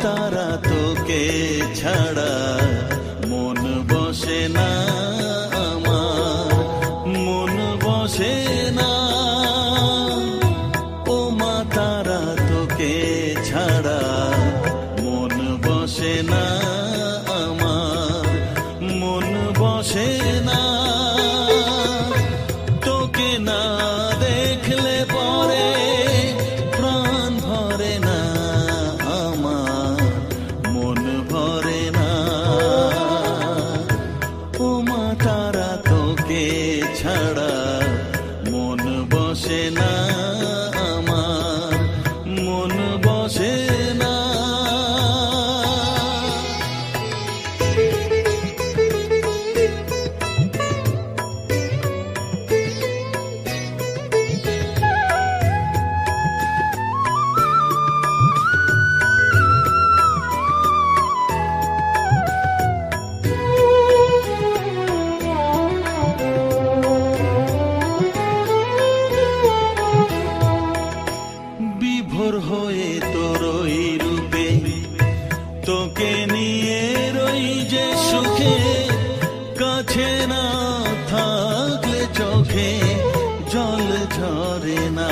তারা তোকে ছাড়া মন বসে না আমার, মন বসে না। ও মা তারা তোকে ছাড়া মন বসে না আমার, মন বসে না। তোকে না দেখলে পরে প্রাণ ভরে না আমার, মন ভরে না। ও মা তারা তোকে ছাড়া মন বসে না আমার, মন বসে না। বিভোর হয়ে তোর ওই রূপে তোকে নিয়ে রই যে সুখে, কাছে না থাকলে চোখে জল ঝরে না।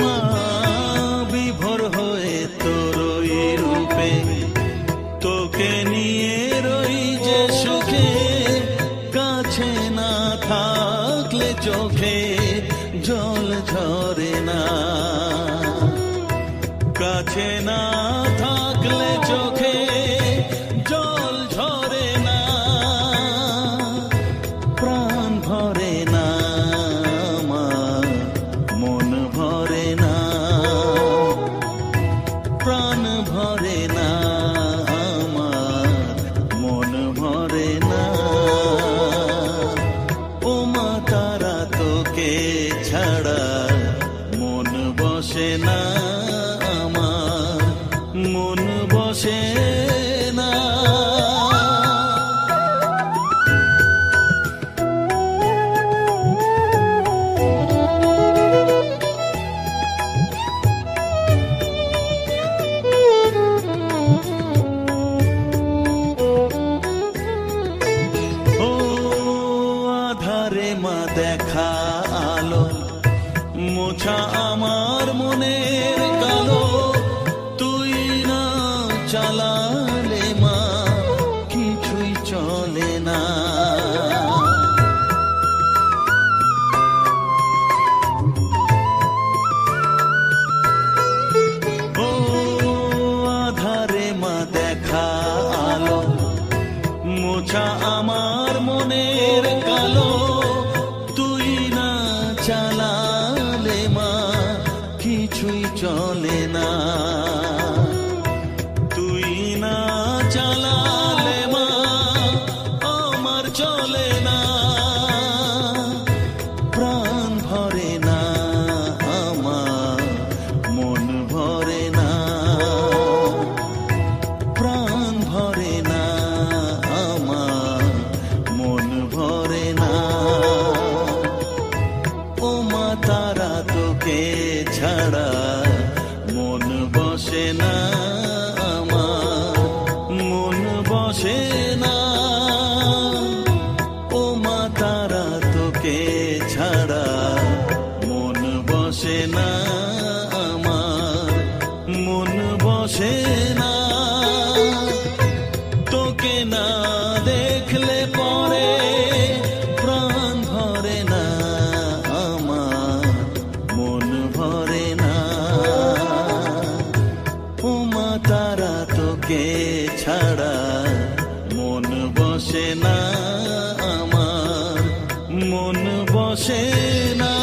মা বিভোর হয়ে তোর ওই রূপে তোকে নিয়ে রই যে সুখে, কাছে না থাকলে চোখে জল ঝরে না। কাছে না থাকলে চোখে জল ঝরে না, প্রাণ ভরে না আমার, মন ভরে না, প্রাণ ভরে না আমার, মন ভরে না। ও মা তারা তোকে ছাড়া মন বসে না আমার, মন বসে না। ও আধারে মা দেখা আলো, মোছা আমার মনের কালো, তুই না চালালে মা কিছুই চলে না। ও আধারে মা দেখা আলো, মোছা আমার মনের কালো, তুই না চালালে মা কিছুই চলে না। তুই না চালালে মা আমার চলে না, প্রাণ ভরে না আমার, মন ভরে না, প্রাণ ভরে না আমার, মন ভরে না। ও মা তারা তোকে ছাড়া মন বসে না আমার, মন বসে না। ও মা তারা তোকে ছাড়া মন বসে না আমার, মন বসে না। তোকে না দেখলে পরে প্রাণ ভরে না আমার, মন ভরে না। ও মা তারা তোকে ছাড়া মন বসে না আমার, মন বসে না।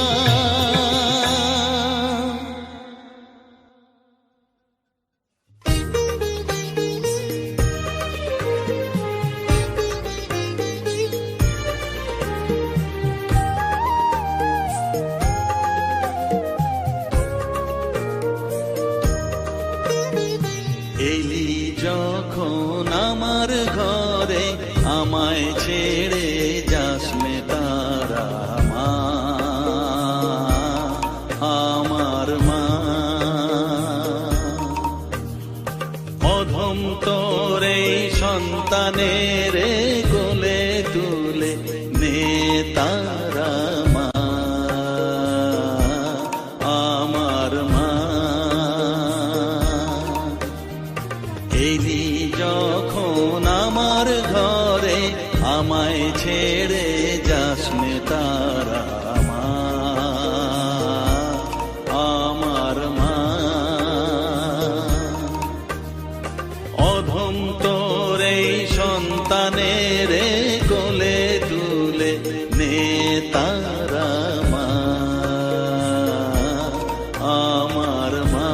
এলি যখন আমার ঘরে, আমায় ছেড়ে যাস মে তারা। আমায় ছেড়ে যাস নে তারা মা, আমার মা। অধম তোর এই সন্তানের কোলে তুলে নে তারা মা, আমার মা।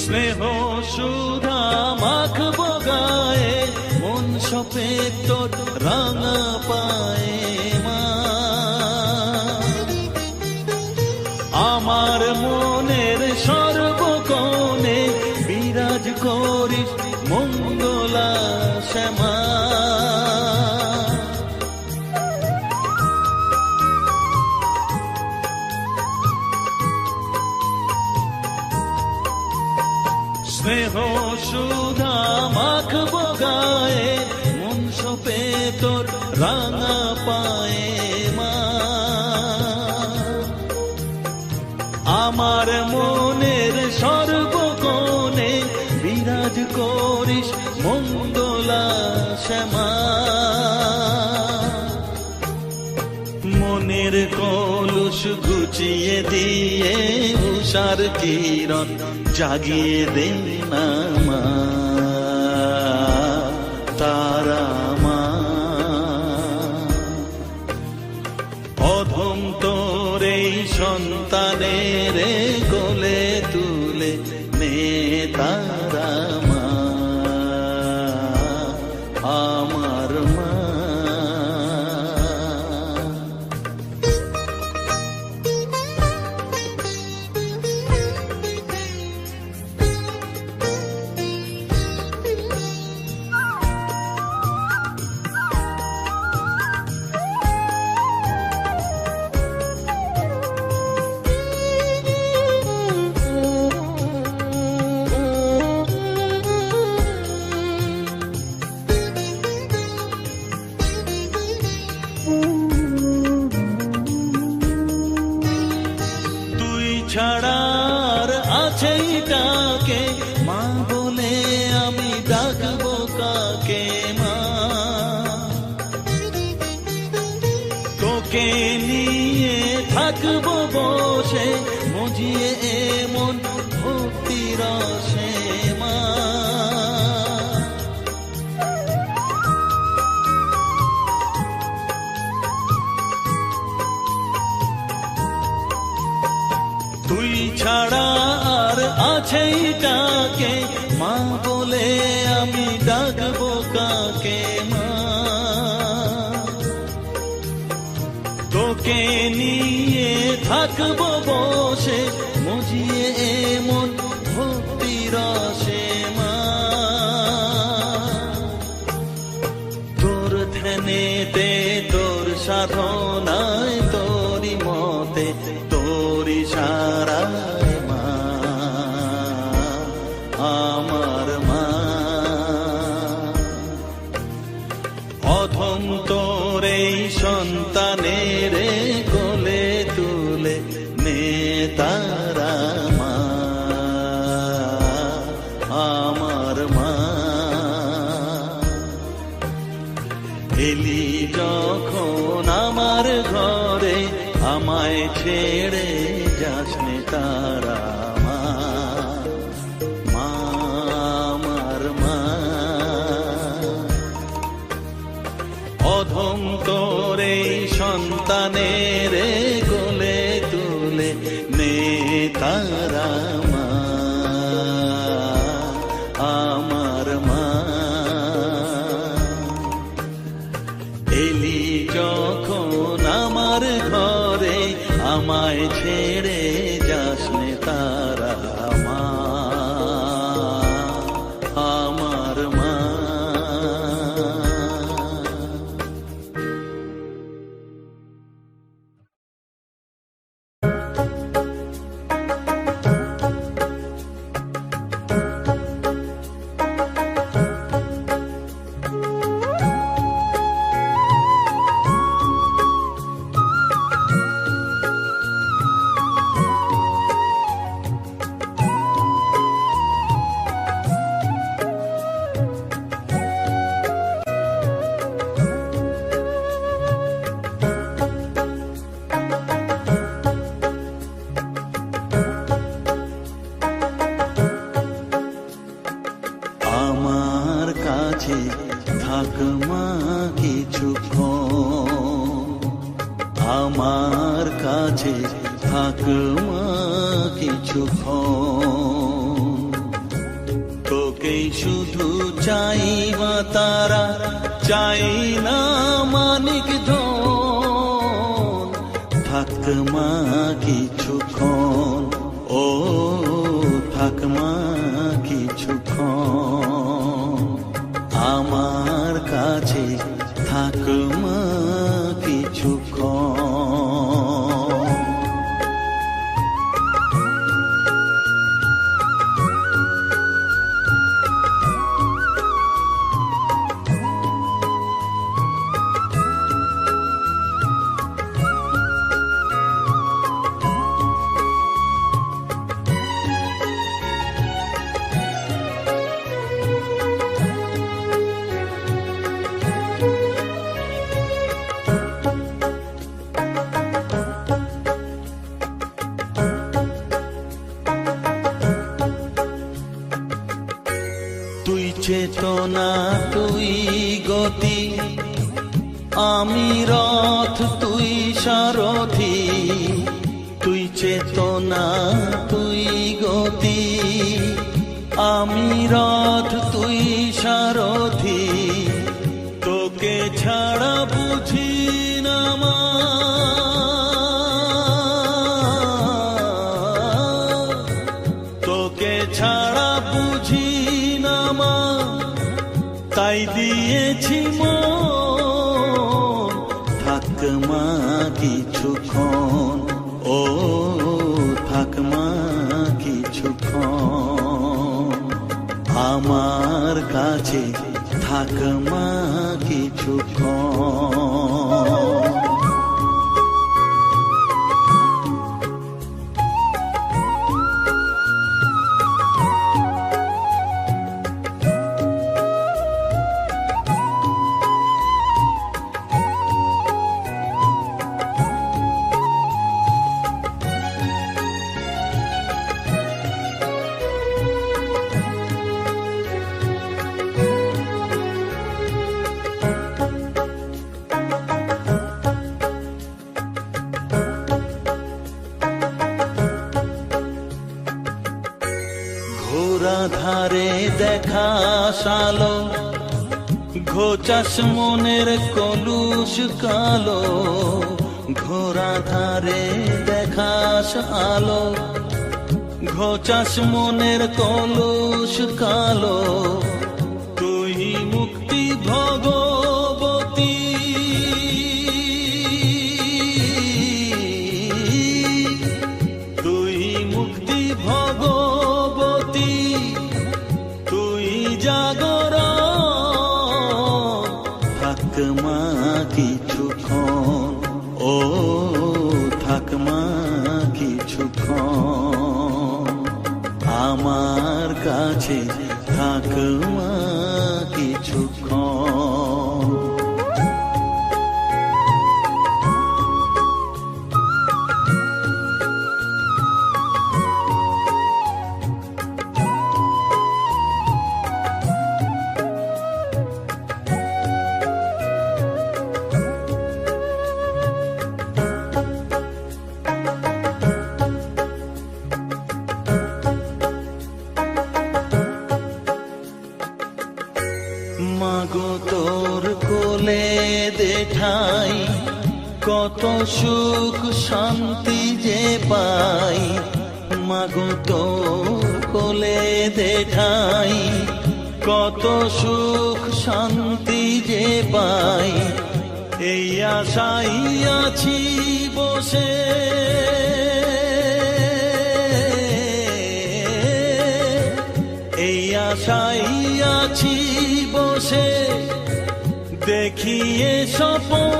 স্নেহ সুধা মাখবো গায়ে, মন সপে তোর রাঙা পায়ে মা। আমার মনের সর্বকোণে বিরাজ করিস মঙ্গলা শ্যামা। স্নেহ সুধা মাখবো গায়ে, মন সপে তোর রাঙা পায়ে মা। আমার মনের সর্বকোণে বিরাজ করিস মঙ্গলা শ্যামা। মনের কলুষ ঘুচিয়ে দিয়ে উষার কিরণ জাগিয়ে দে না মা, তারা মা। অধম তোর এই সন্তানের কোলে তুলে নে তারা মা, আমার মা। ছাড়ার আছেই তাকে মা বলে আমি ডাকবো কাকে মা। তোকে নিয়ে থাকবো বসে মজিয়ে এমন ভক্তি রসে মা। তুই ছাড়া আর আছেই তাকে মা বলে আমি ডাকবো কাকে মা। তোকে নিয়ে থাকবো বসে মজিয়ে এমন ভক্তি রসে মা। তোর ধ্যানেতে তোর সাধনায় তোরি মতে তোরি সারায় মা, আমার মা। অধম তোর এই সন্তানের কোলে তুলে নে তারা মা, আমার মা। এলি যখন আমার ঘরে আমায় ছেড়ে যাস নে তারা মা, মা, আমার মা। অধম তোর এই সন্তানের কোলে তুলে নে তারা মা, আমার মা। এলি যখন আমার ঘরে আমায় ছেড়ে যাস নে তারা মা, আমার মা। থাক মা কিছুক্ষণ, তোকেই শুধু চাই মা তারা, চাই না মানিক ধন। থাক মা কিছুক্ষণ, ও থাক মা কিছুক্ষণ, আমার কাছে থাক মা কিছুক্ষণ। তুই চেতনা, তুই গতি, আমি রথ, তুই সারথি। তুই চেতনা, তুই গতি, আমি রথ, তুই সারথি। তোকে ছাড়া বুঝি না মা, তোকে ছাড়া বুঝি না মা, তাই দিয়েছি মন। থাক মা কিছুক্ষণ, ও থাক মা কিছুক্ষণ, আমার কাছে থাক মা কিছুক্ষণ। ঘোরা ধারে দেখা সালো, ঘোচাস মনের কলুষ কালো। ঘোরা ধারে দেখাস আলো, ঘোচাস মনের কলুষ কালো। তুই মুক্তি ভগবতী, তুই মুক্তি ভগবতী, তুই জাগর। থাক মা কিছুক্ষণ, ও থাক মা কিছুক্ষণ, আমার কাছে থাক মা কিছুক্ষণ। মাগো তোর কোলে দেখাই, কত সুখ শান্তি যে পাই। মাগো তোর কোলে দেখাই, কত সুখ শান্তি যে পাই। এই আশাই আছি বসে, এই আশাই আছি বসে, দেখিয়ে স্বপন।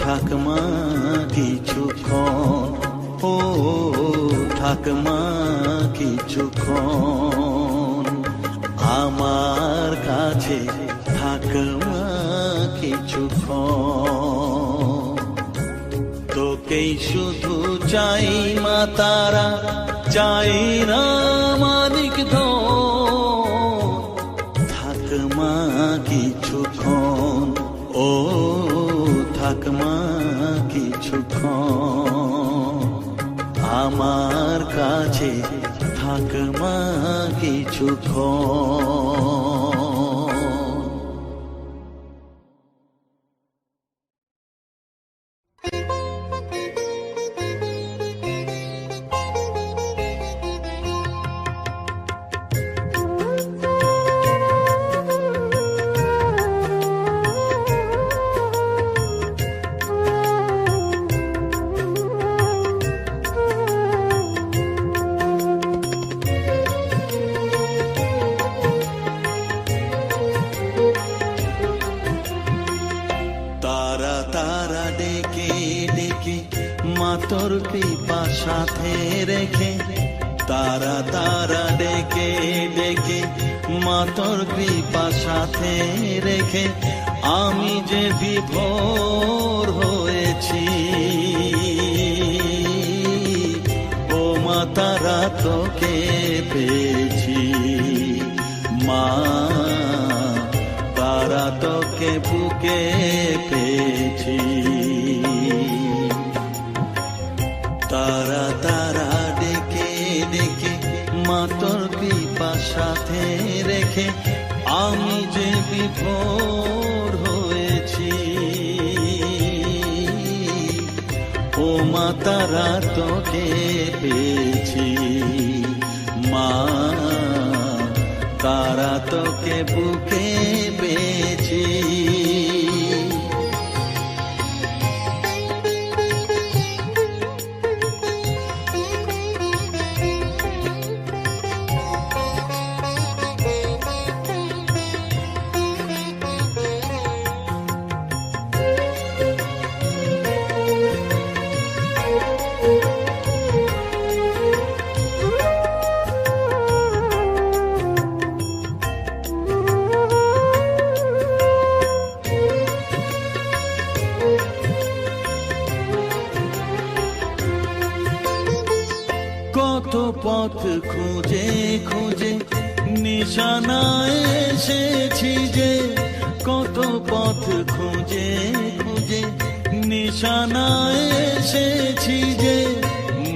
থাক মা কিছুক্ষণ, ও থাক মা কিছুক্ষণ, আমার কাছে থাক মা কিছুক্ষণ। তোকেই শুধু চাই মা তারা, চাই না মানিক ধন। থাক মা কিছুক্ষণ, ও থাক মা কিছুক্ষণ। আমার কাছে থাক মা কিছুক্ষণ। তোর কৃপা সাথে রেখে, তারা তারা ডেকে ডেকে মা তোর কৃপা সাথে রেখে আমি যে বিভোর হয়েছি। ও মা তারা তোকে পেয়েছি, মা তারা তোকে বুকে পেয়েছি। তারা তারা ডেকে ডেকে মা তোর কৃপা সাথে রেখে আমি যে বিভোর হয়েছি। ও মা তারা তোকে পেয়েছি, মা তারা তোকে বুকে পেয়েছি। কত পথ খুঁজে খুঁজে নিশানায় এসেছি যে, কত পথ খুঁজে খুঁজে নিশানায় এসেছি যে,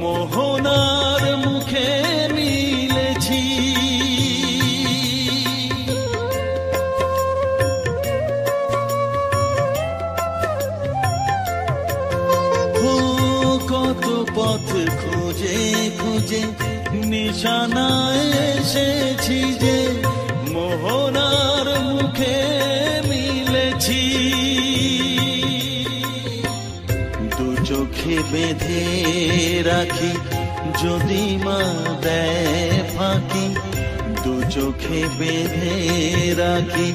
মোহনার মুখে মিলেছি। কত পথ খুঁজে খুঁজে নিশানায় এসেছি যে, মোহনার মুখে মিলেছি। দু চোখে বেঁধে রাখি যদি মা দেয় ফাঁকি, দু চোখে বেঁধে রাখি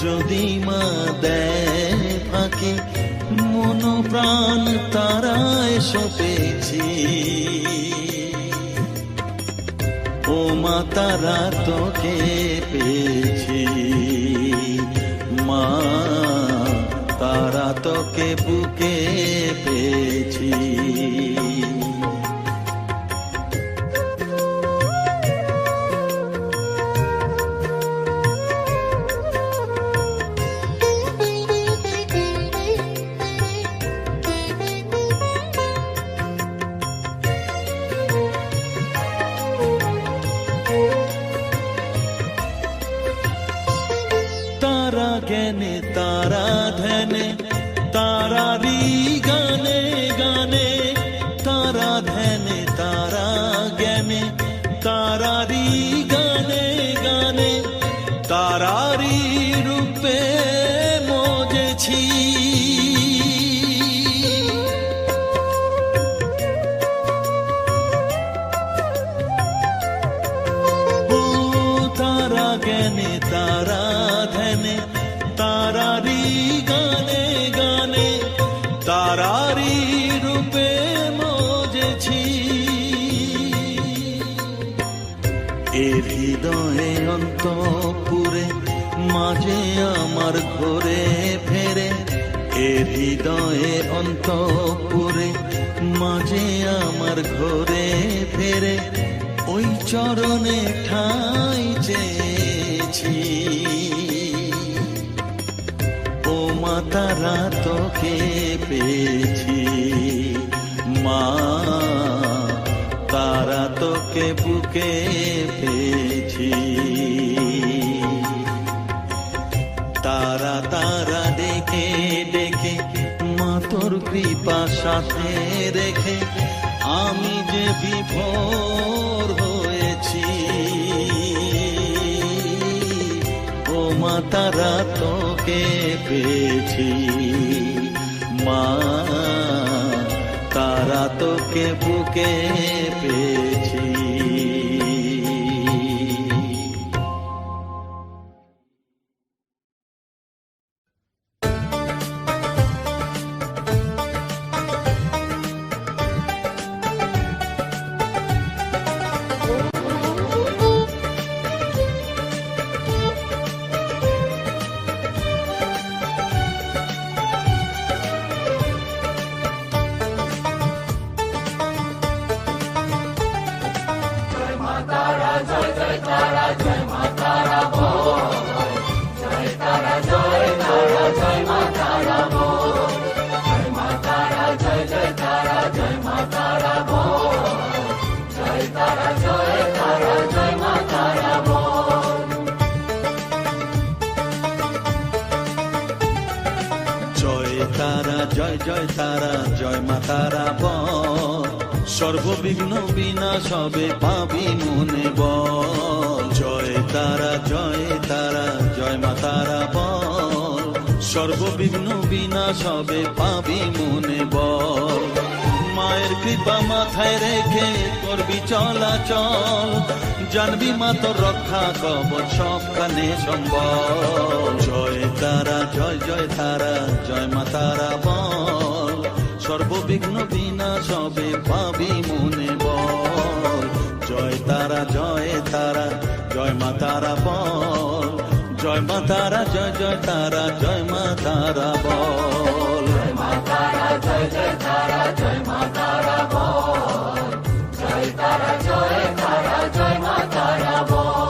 যদি মা দেয় ফাঁকি, মন প্রাণ তারায় সপেছি। ও মা তারা তোকে পেয়েছি, মা তারা তোকে বুকে পেয়েছি। তারা জ্ঞানে তারা ধ্যানে তারারি গানে গানে, তারা ধ্যানে তারা জ্ঞানে তারারি গানে গানে, তারারি রূপে মজেছি। ও তারা জ্ঞানে তারা ধ্যানে তারারি গানে গানে, তারারি রূপে মজেছি। এ হৃদয়ে অন্তপুরে মাঝে আমার ঘরে ফেরে, এ হৃদয়ে অন্তপুরে মাঝে আমার ঘরে ফেরে, ওই চরণে ঠাঁই চেয়েছি। ও মা তারা তোকে পেয়েছি, মা তোকে বুকে পেয়েছি। তারা তারা ডেকে ডেকে মা তোর কৃপা সাথে রেখে আমি যে বিভোর হয়েছি। ও মা তারা তোকে পেয়েছি, মা তারা তোকে বুকে পেয়েছি। জয় জয় তারা জয় মা তারা বল, সর্ববিঘ্ন বিনাশ হবে পাবি মনে বল। জয় তারা জয় মা তারা বল, সর্ববিঘ্ন বিনাশ হবে পাবি মনে বল। মায়ের কৃপা মাথায় রেখে করবি চলাচল, জানবি মা তোর রক্ষা কবচ সবখানে সম্বল। জয় তারা জয় তারা জয় মা তারা বল, সর্ববিঘ্ন বিনাশ হবে পাবি মনে বল। জয় তারা জয় মা তারা বল, জয় মা তারা জয় তারা জয় মা তারা বল। জয় মা তারা জয় তারা জয় মা তারা বল, জয় তারা জয় মা তারা বল।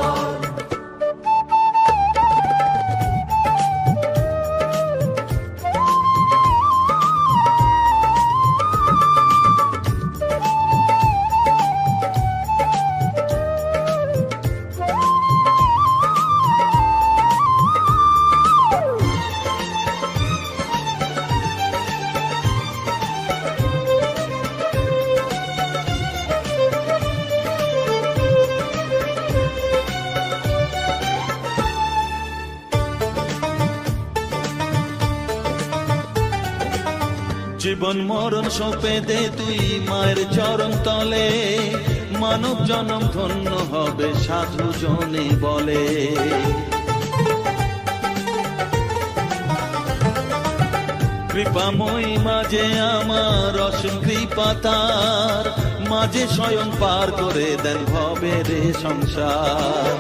জীবন মরণ সঁপে দে তুই মায়ের চরণ তলে, মানব জনম ধন্য হবে সাধু জনে বলে। কৃপাময়ী মাঝে আমার অসীম কৃপা তার, মাঝে স্বয়ং পার করে দেন ভবের সংসার।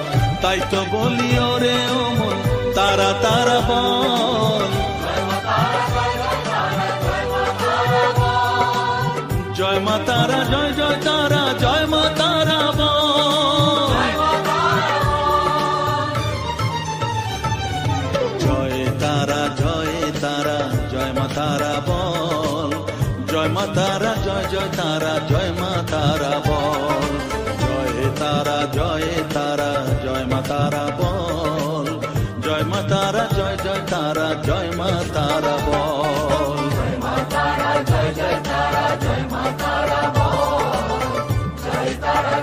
তাই তো বলি ওরে ও মন তারা তারা বল, জয় মা তারা জয় তারা জয় মা তারা বল। জয় তারা জয় মা তারা বল, জয় মা তারা জয় তারা জয় মা তারা বল। জয় তারা জয় মা তারা বল, জয় মা তারা জয় তারা জয় মা তারা বল। জয় মা তারা জয় তারা জয় মা তারা বল, জয় তারা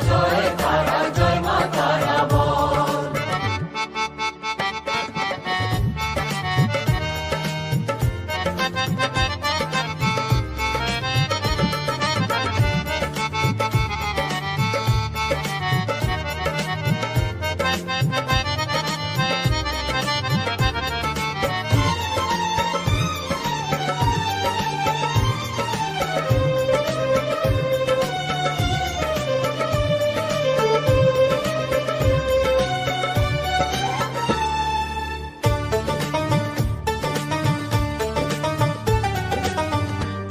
জয় মা তারা বল।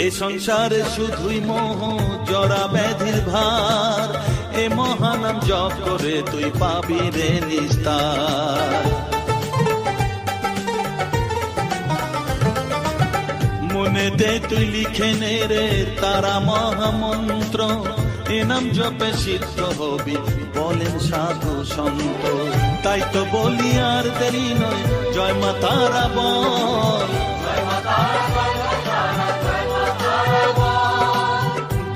এ সংসারে শুধুই মোহ জরা ব্যাধির ভার, এ মহানাম জপ করে তুই পাবি রে নিস্তার। মনেতে তুই লিখে নে রে তারা মহামন্ত্র, এ নাম জপে সিদ্ধ হবি বলেন সাধু সন্ত। তাই তো বলি আর দেরি নয়, জয় মা তারা বল,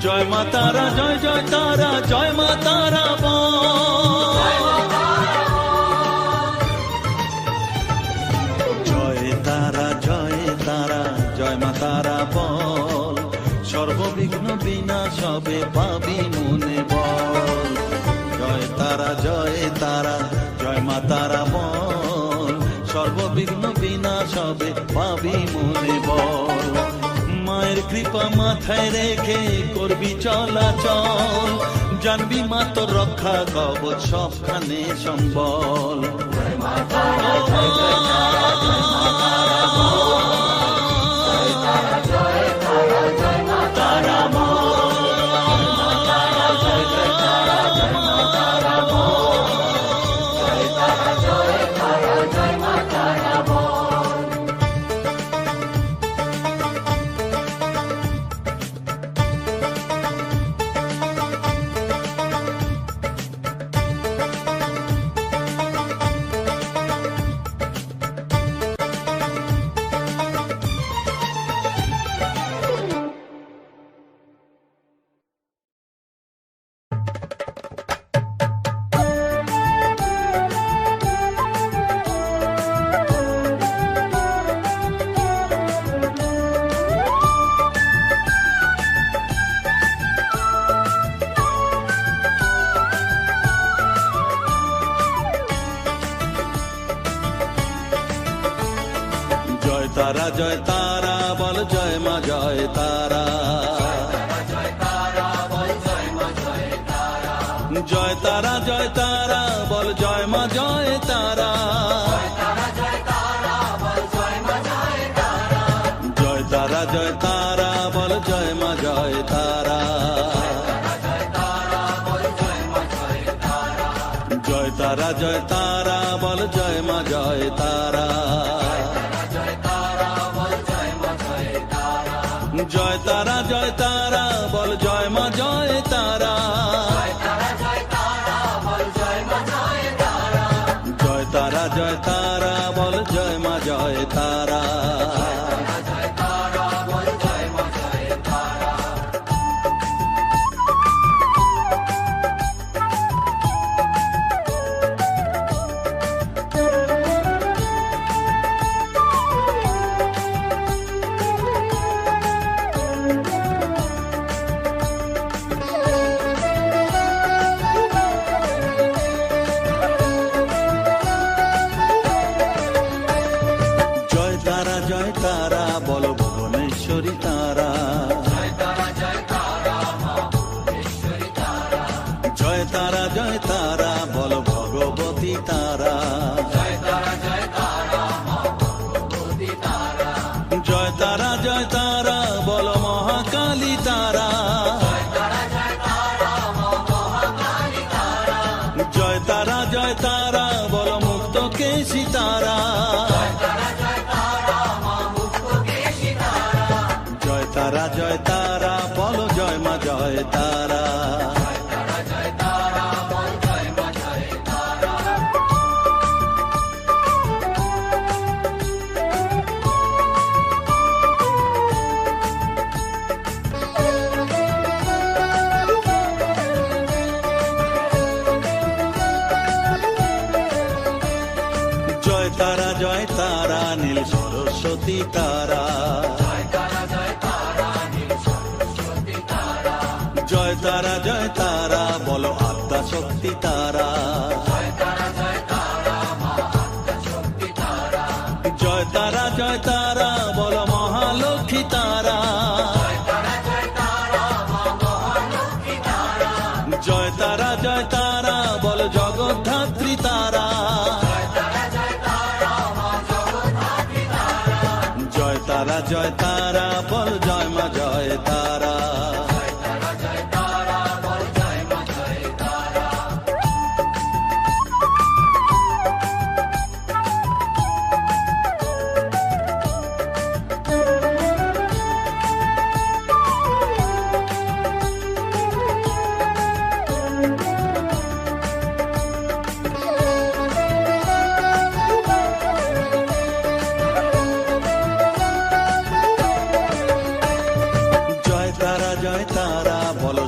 জয় মা তারা, জয় জয় তারা, জয় মা তারা বল, জয় তারা, জয় তারা, জয় মা তারা বল, সর্ববিঘ্ন বিনাশ হবে পাবি মনে বল। জয় তারা, জয় তারা, জয় মা তারা বল, সর্ববিঘ্ন বিনাশ হবে পাবি মনে বল। মায়ের কৃপা মাথায় রেখে করবি চলাচল, জানবি মা তোর রক্ষা কবচ সবখানে সম্বল। তারা, জয় তারা বল, জয় মা জয় তারা, জয় তারা, জয় তারা বল, জয় মা জয় তারা, জয় তারা, জয় তারা বল, জয় মা জয় তারা, জয় তারা, জয় তারা বল, জয় মা জয় তারা, জয় তারা, জয় তারা বল, জয় মা জয় তারা, জয় তারা, জয় তারা বল, জয় মা জয় তারা। জয় তারা বল, ভুবনেশ্বরী তারা, জয় তারা, জয় তারা বল, ভগবতী তারা, জয় তারা, জয় তারা বল, মহাকালী তারা, জয় তারা, জয় তারা বল, মুক্ত কেশী তারা, জয় তারা, জয় তারা বল, জয় মা জয় তারা। জয় তারা, জয় তারা নীল সরস্বতী তারা, জয় তারা, জয় তারা বলো আদ্যা শক্তি তারা, জয় তারা, জয় তারা বলো মহালক্ষ্মী তারা, জয় তারা, জয় তারা বলো জগদ্ধাত্রী তারা, জয় তারা, জয় তারা বল, জয় মা জয় তারা।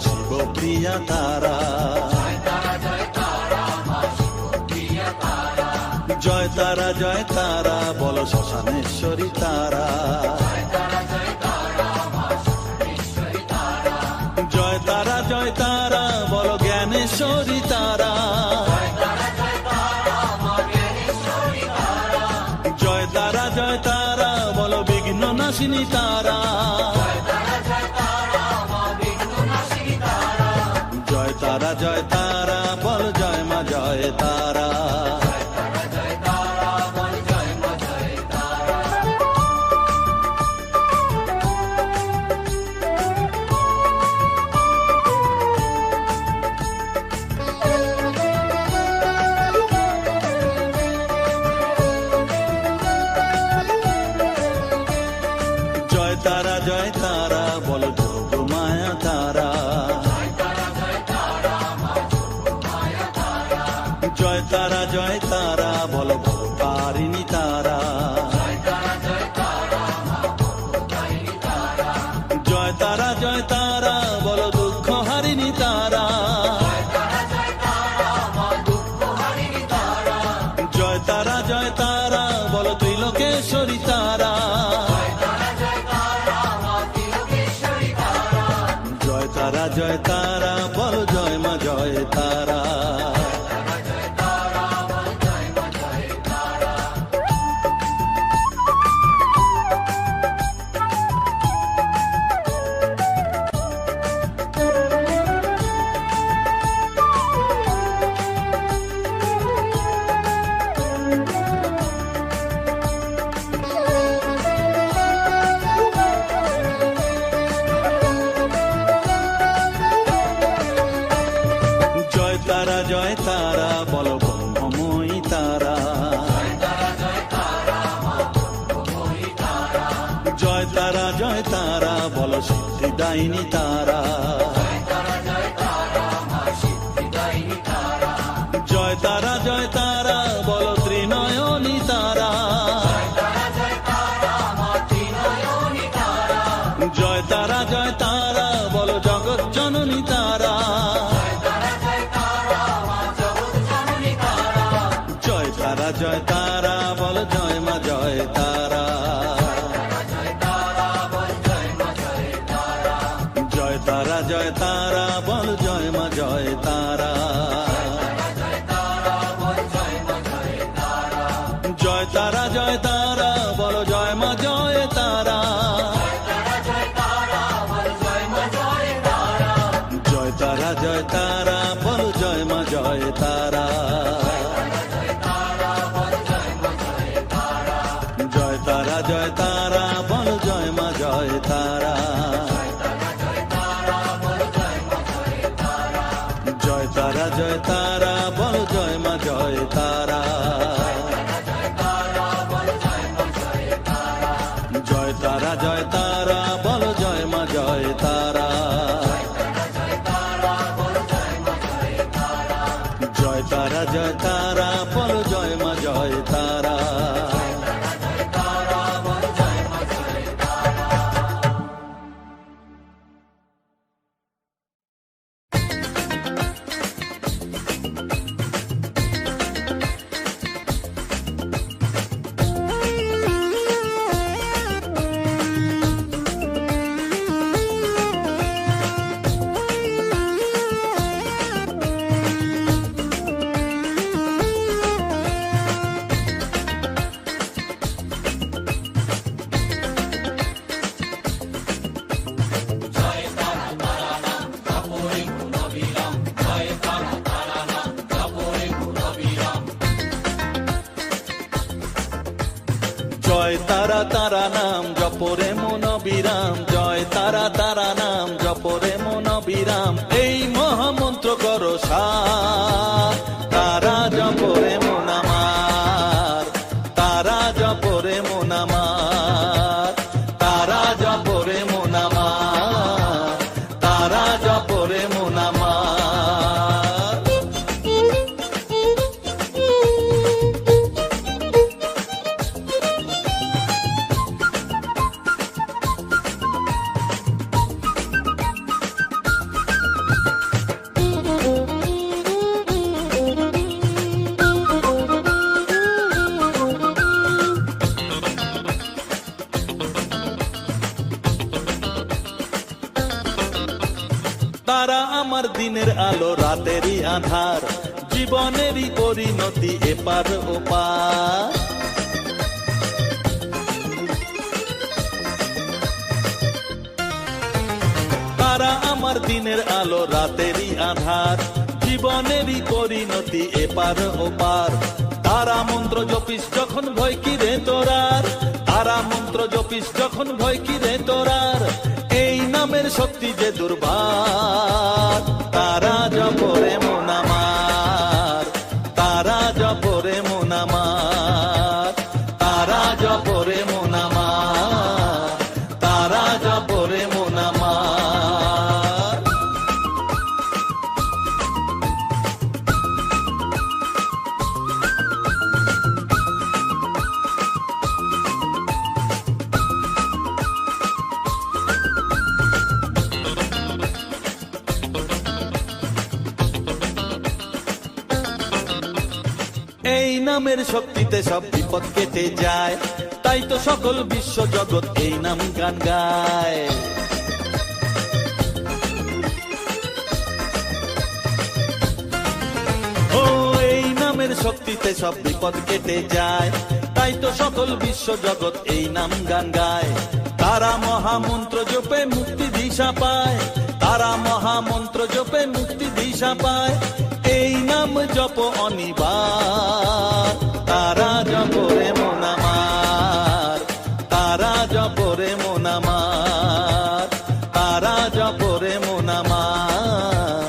শিব প্রিয়া তারা, জয় তারা বলো শ্মশানেশ্বরী তারা, জয় তারা বলো জ্ঞানেশ্বরী তারা, জয় তারা বলো বিঘ্ন নাশিনী তারা, জয় তারা বল জয় মা জয় তারা। জয় তারা বলো যোগ মায়া তারা, জয় তারা বলো ভবতারিণী তারা, জয় তারা বলো দুঃখ হারিণী তারা, জয় তারা বলো ত্রিলোকেশ্বরী তারা, জয় তারা বলো জয় মা জয় তারা। জয় তারা বলো ব্রহ্মময়ী তারা, জয় তারা বলো সিদ্ধিদায়িনী তারা, জয় তারা বলো ত্রিনয়নী তারা, জয় তারা বলো জগৎ জননী তারা, জয় তারা বলো জয় মা জয় তারা। জয় তারা বলো জয় মা জয় তারা। জয় তারা বলো জয় মা জয় তারা। জয় তারা বলো জয় মা জয় তারা। জয় তারা বলো জয় মা জয় তারা। জয় তারা বলো জয় মা জয় তারা। জয় তারা বলো জয় মা জয় তারা। জয় তারা বলো জয় মা জয় তারা। জয় তারা নাম জপরে মন বিরাম। জয় তারা নাম জপরে মন বিরাম। এই মহামন্ত্র করো সার। তারা জপরে মন আমার। তারা জপরে মন আমার। তারা জপরে মন আমার। তারা জপরে মন আমার। আমার দিনের আলো রাতেরই আধার, জীবনেরই পরিণতি এপার ওপার। তারা আমার দিনের আলো রাতেরই আধার, জীবনেরই পরিণতি এপার ওপার। তারা মন্ত্র জপিস যখন ভয় কি রে তোরার, তারা মন্ত্র জপিস যখন ভয় কি রে তোরার, এই নামের শক্তি যে দুর্বার। তারা জপরে মন আমার, তারা জপরে মন আমার, তারা জপরে মন আমার, তারা জপরে মন আমার। এই নামের শক্তিতে সব বিপদ কেটে যায়, তাই তো সকল বিশ্ব জগৎ এই নাম গান গায়। ও এই নামের শক্তিতে সব বিপদ কেটে যায়, তাই তো সকল বিশ্ব জগৎ এই নাম গান গায়। তারা মহামন্ত্র জপে মুক্তি দিশা পায়, তারা মহামন্ত্র জপে মুক্তি দিশা পায়, এই নাম জপ অনিবার। তারা জপরে মন আমার, তারা জপরে মন আমার, তারা জপরে মন আমার,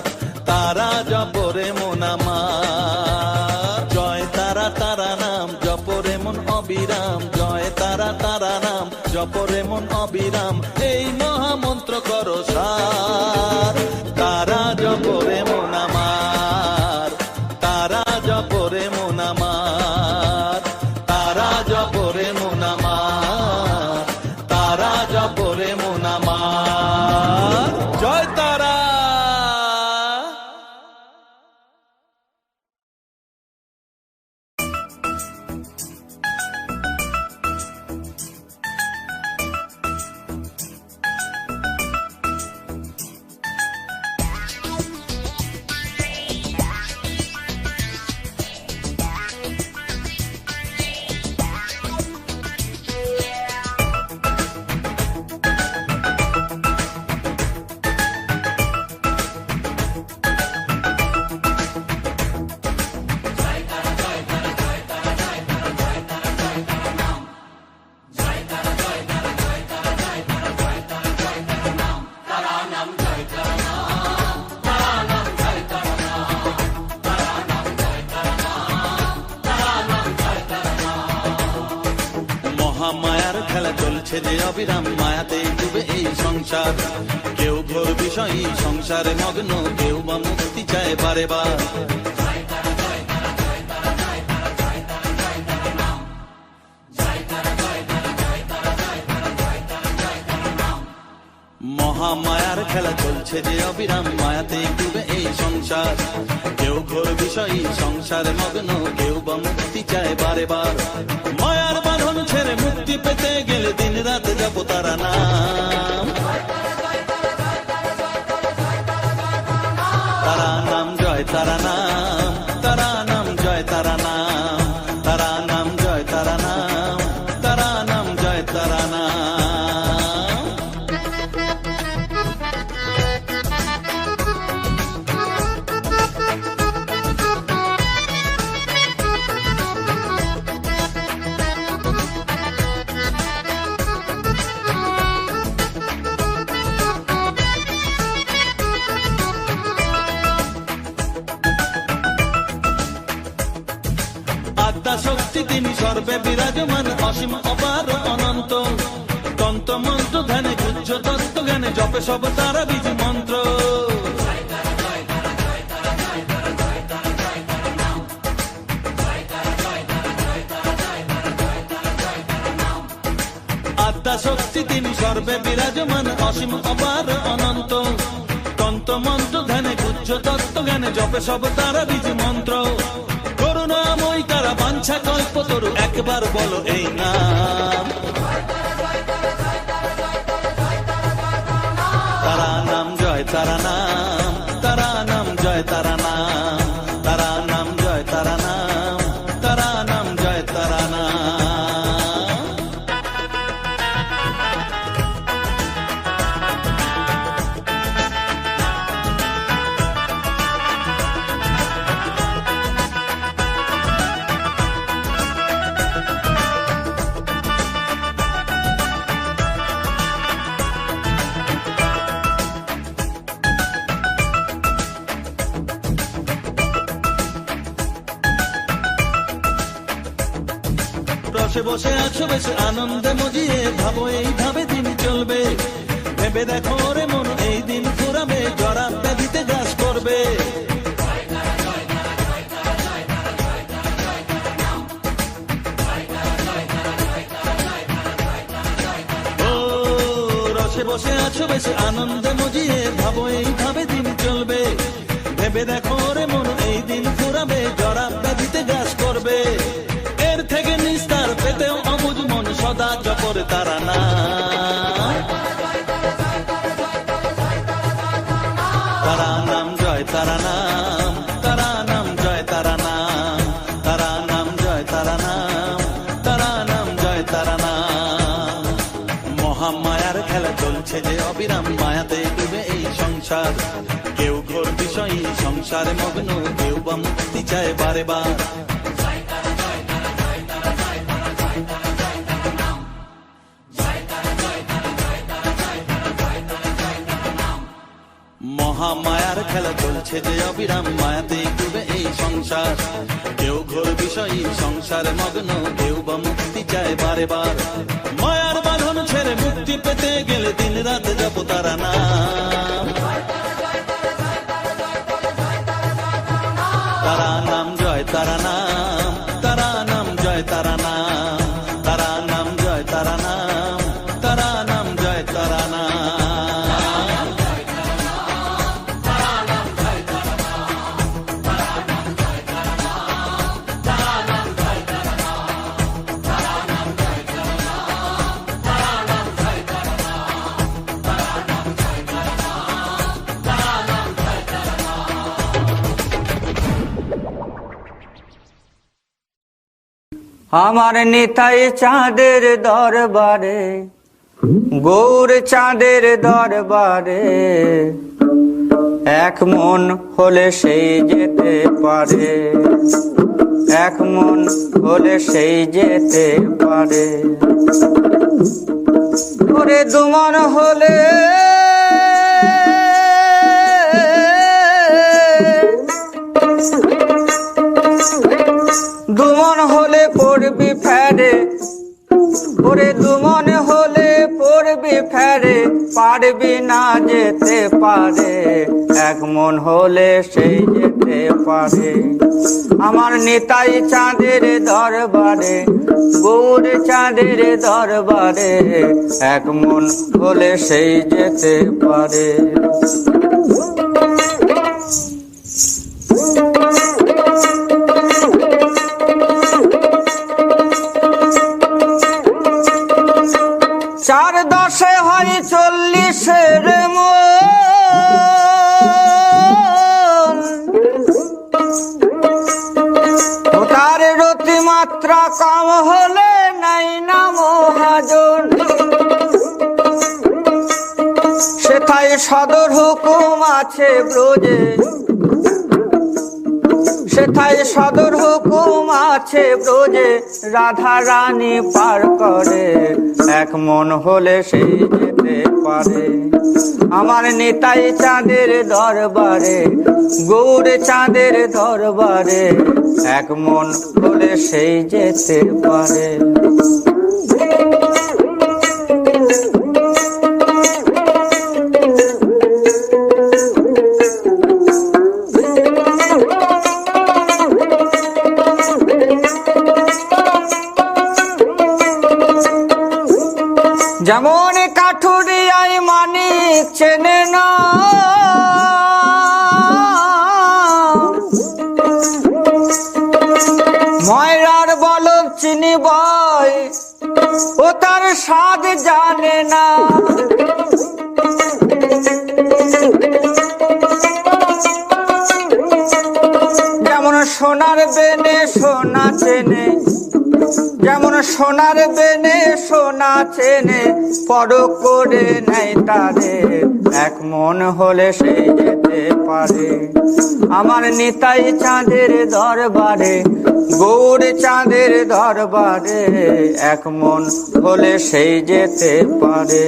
তারা জপরে মন আমার। জয় তারা তারা নাম জপরে মন অবিরাম, জয় তারা তারা নাম জপরে মন অবিরাম, এই মহামন্ত্র করো সার। তারা জপরে মন আমার, তারা জপরে মন আমার, তারা জপরে মন আমার, তারা জপরে মন আমার। জয় তারা। মায়ার খেলা চলছে যে অবিরাম, মায়াতে ডুবে এই সংসার। কেউ ঘোর বিষয়ী সংসারে মগ্ন, কেউ বা মুক্তি চায় বারে বার। মহামায়ার খেলা চলছে যে অবিরাম, মায়াতে ডুবে এই সংসার। কেউ ঘোর বিষয়ী সংসারে মগ্ন, কেউ বা মুক্তি চায় বারে বার। মায়ার বাঁধন ছেড়ে মুক্তি পেতে গেলে দিন রাত জপ তারা নাম, তারা নাম জয় তারা নাম, তারা নাম জয় তারা নাম, তারা নাম জয় তারা নাম, তারা নাম জয় তারা নাম। আদ্যা শক্তি তিনি সর্বে বিরাজমান, অসীম অপার অনন্ত। তন্ত্র মন্ত্র ধ্যানে গুজ্জ তত্ত্ব জ্ঞানে জপে সব তারা বীজ মন্ত্র। আদ্যা শক্তি তিনি সর্বে বিরাজমান, অসীম অপার অনন্ত। তন্ত্র মন্ত্র ধ্যানে গুজ্জ তত্ত্ব জ্ঞানে জপে সব তারা বীজ মন্ত্র। করুণাময় তারা বাঞ্ছা কল্প তরু, একবার বলো এই নাম। তারা নাম জয় তারা নাম, তারা রসে বসে আছো বেশ আনন্দে মজিয়ে, ভাবো এইভাবে দিন চলবে। ভেবে দেখো রে মন এই দিন ফুরাবে, জরা ব্যাধিতে গ্রাস করবে। রসে বসে আছো বেশ আনন্দে মজিয়ে, ভাবো এইভাবে দিন চলবে। ভেবে দেখো রে মন এই দিন ফুরাবে, জরা ব্যাধিতে গ্রাস করবে। এর থেকে নিস্তার পেতেও অবুঝ মন সদা জপর তারা না। তারা নাম জয় তারা নাম, তারা নাম জয় তারা নাম, তারা নাম জয় তারা নাম, তারা নাম জয় তারা নাম। মহামায়ার খেলা চলছে যে অবিরাম, মায়াতে ডুবে এই সংসার। কেউ ঘোর বিষয়ী সংসারে মগ্ন, কেউ বা মুক্তি চায় বারে বার। মহামায়ার খেলা চলছে যে অবিরাম, মায়াতে ডুবে এই সংসার। কেউ ঘোর বিষয়ী সংসারে মগ্ন, কেউ বা মুক্তি চায় বারে বার। মায়ার বাঁধন ছেড়ে মুক্তি পেতে গেলে দিন রাত জপ তারা নাম। তারা নাম জয় তারা নাম, তারা নাম জয় তারা নাম, তারা নাম জয় তারা নাম, তারা নাম জয় তারা নাম। আমার নিতাই চাঁদের দরবারে, গৌর চাঁদের দরবারে, এক মন হলে সেই যেতে পারে, এক মন হলে সেই যেতে পারে। ওরে দুমন হলে দুমন হলে পড়বি ফেরে, ওরে দুমন হলে পড়বি ফেরে, পারবি না যেতে পারে, এক মন হলে সেই যেতে পারে। আমার নিতাই চাঁদের দরবারে, গৌর চাঁদের দরবারে, এক মন হলে সেই যেতে পারে। চার দশে হয় 40 মন, তার রতি মাত্রা কম হলে নাই না মহাজন। সেথায় সদর হুকুম আছে ব্রজে, সেথায় সদর হুকুম আছে ব্রজে, রাধা রানী পার করে, এক মন হলে সেই যেতে পারে। আমার নিতাই চাঁদের দরবারে, গৌর চাঁদের দরবারে, এক মন হলে সেই যেতে পারে। যেমন কাঠুরিয়ায় মানিক চেনে না, ময়রার বলদ চিনি বয়, ও তার স্বাদ জানে না। যেমন সোনার বেনে সোনা চেনে, যেমন সোনার বেনে সোনা চেনে, পরখ করে নেয় তারে, এক মন হলে সেই যেতে পারে। আমার নিতাই চাঁদের দরবারে, গৌর চাঁদের দরবারে, এক মন হলে সেই যেতে পারে,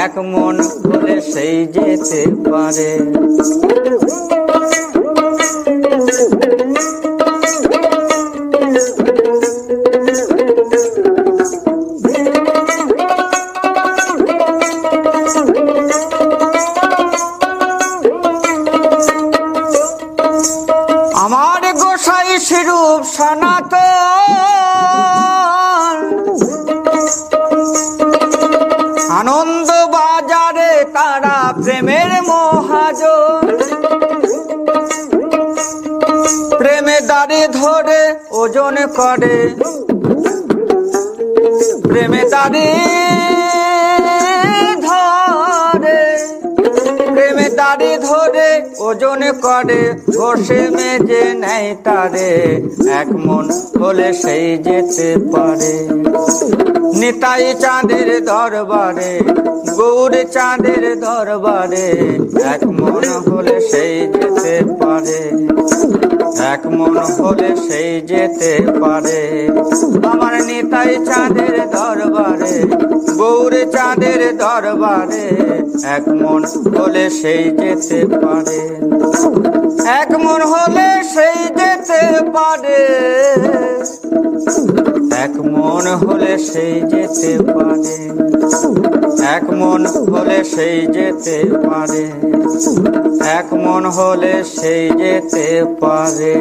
এক মন হলে সেই যেতে পারে। সনাতন আনন্দ বাজারে তারা প্রেমের মহাজন প্রেমে দাড়ি ধরে ওজন করে প্রেমে দাড়ি ধরে প্রেমে দাড়ি ধরে ওজন করে বসে মেজে নেয় তারে এক মন হলে সেই যেতে পারে নিতাই চাঁদের দরবারে গৌর চাঁদের দরবারে এক মন হলে সেই যেতে পারে এক মন হলে সেই যেতে পারে আমার নিতাই চাঁদের দরবারে গৌর চাঁদের দরবারে এক মন হলে সেই যেতে পারে এক মন হলে সেই যেতে পারে এক মন হলে সেই যেতে পারে এক মন হলে সেই যেতে পারে এক মন হলে সেই যেতে পারে